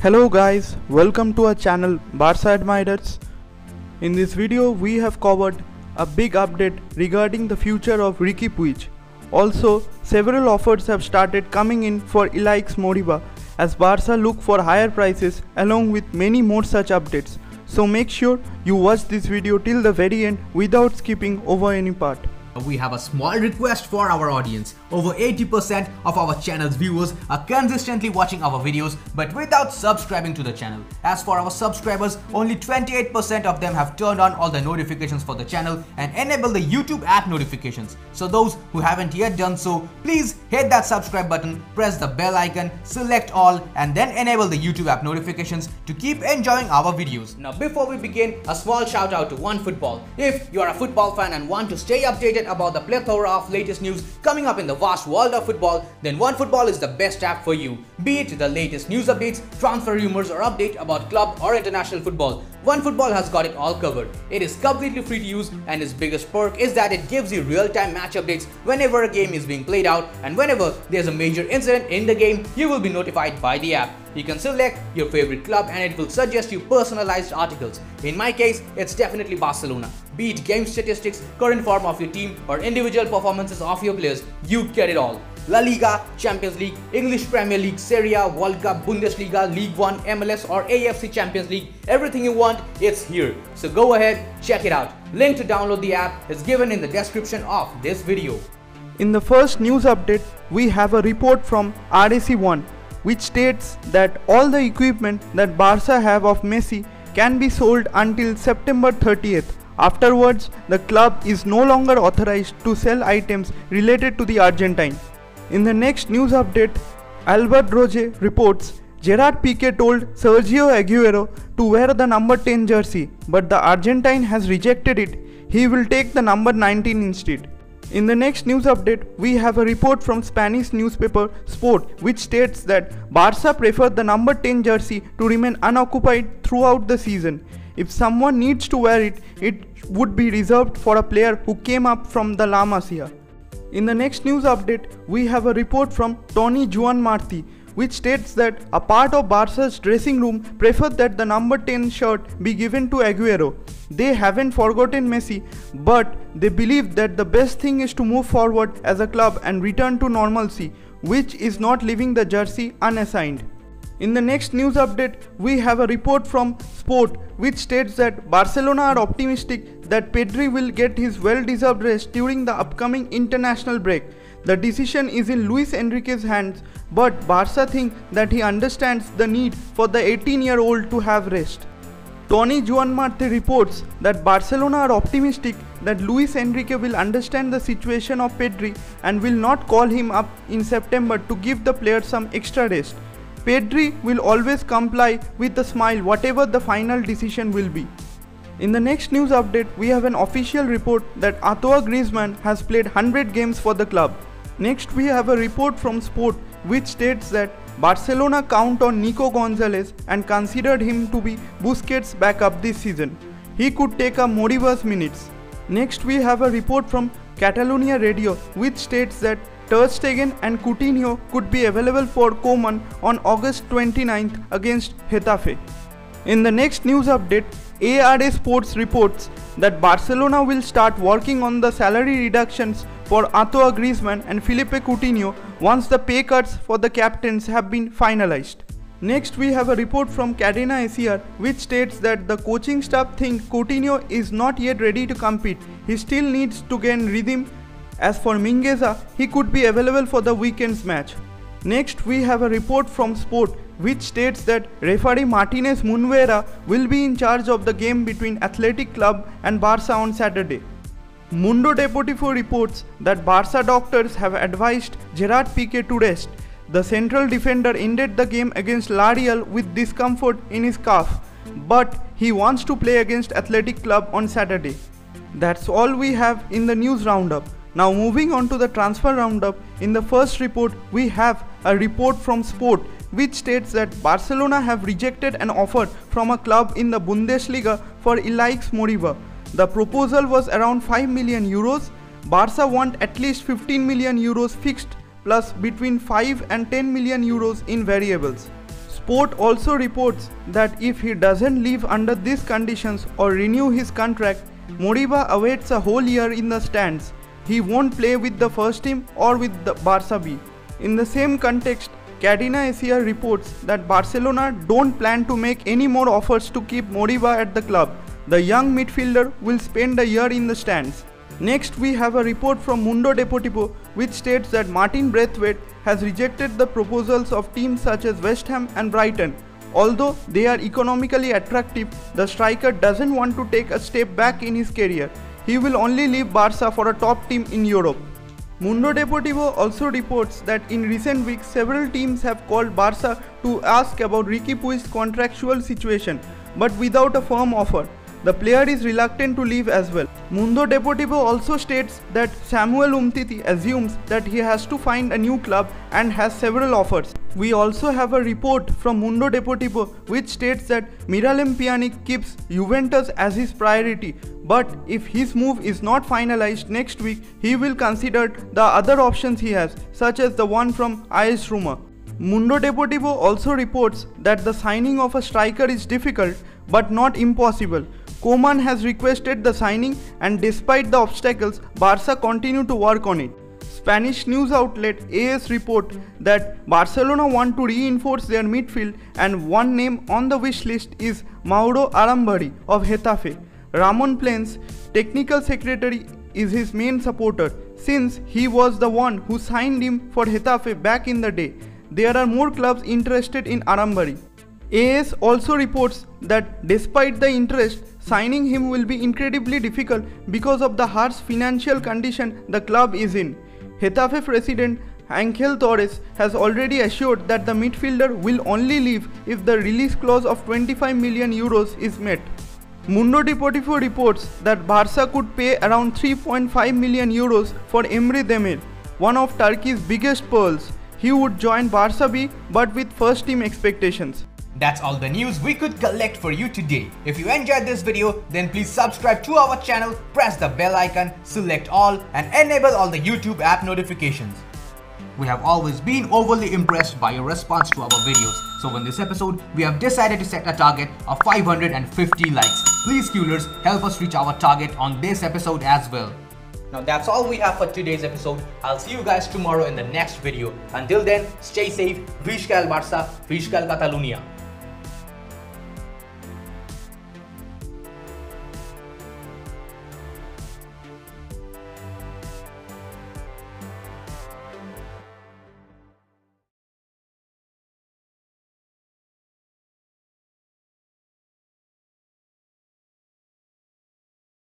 Hello guys, welcome to our channel Barca Admirers. In this video we have covered a big update regarding the future of Riqui Puig. Also, several offers have started coming in for Ilaix Moriba as Barca look for higher prices along with many more such updates. So make sure you watch this video till the very end without skipping over any part. We have a small request for our audience. Over 80% of our channel's viewers are consistently watching our videos but without subscribing to the channel. As for our subscribers, only 28% of them have turned on all the notifications for the channel and enabled the YouTube app notifications. So those who haven't yet done so, please hit that subscribe button, press the bell icon, select all and then enable the YouTube app notifications to keep enjoying our videos. Now before we begin, a small shout out to OneFootball. If you are a football fan and want to stay updated about the plethora of latest news coming up in the vast world of football, then OneFootball is the best app for you. Be it the latest news updates, transfer rumors or update about club or international football, OneFootball has got it all covered. It is completely free to use and its biggest perk is that it gives you real-time match updates whenever a game is being played out, and whenever there's a major incident in the game, you will be notified by the app. You can select your favorite club and it will suggest you personalized articles. In my case, it's definitely Barcelona. Be it game statistics, current form of your team or individual performances of your players, you get it all. La Liga, Champions League, English Premier League, Serie A, World Cup, Bundesliga, League 1, MLS or AFC Champions League, everything you want, it's here. So go ahead, check it out. Link to download the app is given in the description of this video. In the first news update, we have a report from RAC1 which states that all the equipment that Barca have of Messi can be sold until September 30th. Afterwards, the club is no longer authorized to sell items related to the Argentine. In the next news update, Albert Roger reports Gerard Pique told Sergio Aguero to wear the number 10 jersey, but the Argentine has rejected it. He will take the number 19 instead. In the next news update, we have a report from Spanish newspaper Sport which states that Barca preferred the number 10 jersey to remain unoccupied throughout the season. If someone needs to wear it, it would be reserved for a player who came up from the La Masia. In the next news update, we have a report from Tony Joan Marti which states that a part of Barca's dressing room preferred that the number 10 shirt be given to Aguero. They haven't forgotten Messi, but they believe that the best thing is to move forward as a club and return to normalcy, which is not leaving the jersey unassigned. In the next news update, we have a report from Sport which states that Barcelona are optimistic that PedRi will get his well-deserved rest during the upcoming international break. The decision is in Luis Enrique's hands, but Barca think that he understands the need for the 18-year-old to have rest. Tony Joan Marti reports that Barcelona are optimistic that Luis Enrique will understand the situation of PedRi and will not call him up in September to give the player some extra rest. PedRi will always comply with a smile whatever the final decision will be. In the next news update, we have an official report that Antoine Griezmann has played 100 games for the club. Next, we have a report from Sport which states that Barcelona count on Nico Gonzalez and considered him to be Busquets' backup this season. He could take up Moriba's minutes. Next, we have a report from Catalonia Radio which states that Ter Stegen and Coutinho could be available for Koeman on August 29th against Getafe. In the next news update, ARA Sports reports that Barcelona will start working on the salary reductions for Antoine Griezmann and Philippe Coutinho once the pay cuts for the captains have been finalized. Next, we have a report from Cadena SER which states that the coaching staff think Coutinho is not yet ready to compete. He still needs to gain rhythm. As for Mingueza, he could be available for the weekend's match. Next, we have a report from Sport which states that referee Martinez Munvera will be in charge of the game between Athletic Club and Barca on Saturday. Mundo Deportivo reports that Barca doctors have advised Gerard Pique to rest. The central defender ended the game against La Real with discomfort in his calf, but he wants to play against Athletic Club on Saturday. That's all we have in the news roundup. Now moving on to the transfer roundup, in the first report we have a report from Sport which states that Barcelona have rejected an offer from a club in the Bundesliga for Ilaix Moriba. The proposal was around 5 million euros. Barca want at least 15 million euros fixed plus between 5 and 10 million euros in variables. Sport also reports that if he doesn't leave under these conditions or renew his contract, Moriba awaits a whole year in the stands. He won't play with the first team or with the Barca B. In the same context, Cadena Asia reports that Barcelona don't plan to make any more offers to keep Moriba at the club. The young midfielder will spend a year in the stands. Next, we have a report from Mundo Deportivo which states that Martin Braithwaite has rejected the proposals of teams such as West Ham and Brighton. Although they are economically attractive, the striker doesn't want to take a step back in his career. He will only leave Barca for a top team in Europe. Mundo Deportivo also reports that in recent weeks several teams have called Barca to ask about Riqui Puig's contractual situation, but without a firm offer. The player is reluctant to leave as well. Mundo Deportivo also states that Samuel Umtiti assumes that he has to find a new club and has several offers. We also have a report from Mundo Deportivo which states that Miralem Pjanic keeps Juventus as his priority, but if his move is not finalized next week, he will consider the other options he has, such as the one from AS Roma. Mundo Deportivo also reports that the signing of a striker is difficult but not impossible. Koeman has requested the signing, and despite the obstacles, Barca continue to work on it. Spanish news outlet AS report that Barcelona want to reinforce their midfield, and one name on the wish list is Mauro Arrambari of Getafe. Ramon Planes, technical secretary, is his main supporter since he was the one who signed him for Getafe back in the day. There are more clubs interested in Arrambari. AS also reports that despite the interest, signing him will be incredibly difficult because of the harsh financial condition the club is in. Getafe president Ángel Torres has already assured that the midfielder will only leave if the release clause of 25 million euros is met. Mundo Deportivo reports that Barca could pay around 3.5 million euros for Emre Demir, one of Turkey's biggest pearls. He would join Barca B but with first team expectations. That's all the news we could collect for you today. If you enjoyed this video, then please subscribe to our channel, press the bell icon, select all, and enable all the YouTube app notifications. We have always been overly impressed by your response to our videos. So in this episode, we have decided to set a target of 550 likes. Please Qlers, help us reach our target on this episode as well. Now that's all we have for today's episode. I'll see you guys tomorrow in the next video. Until then, stay safe. Visca el Barça, Visca el Catalunya.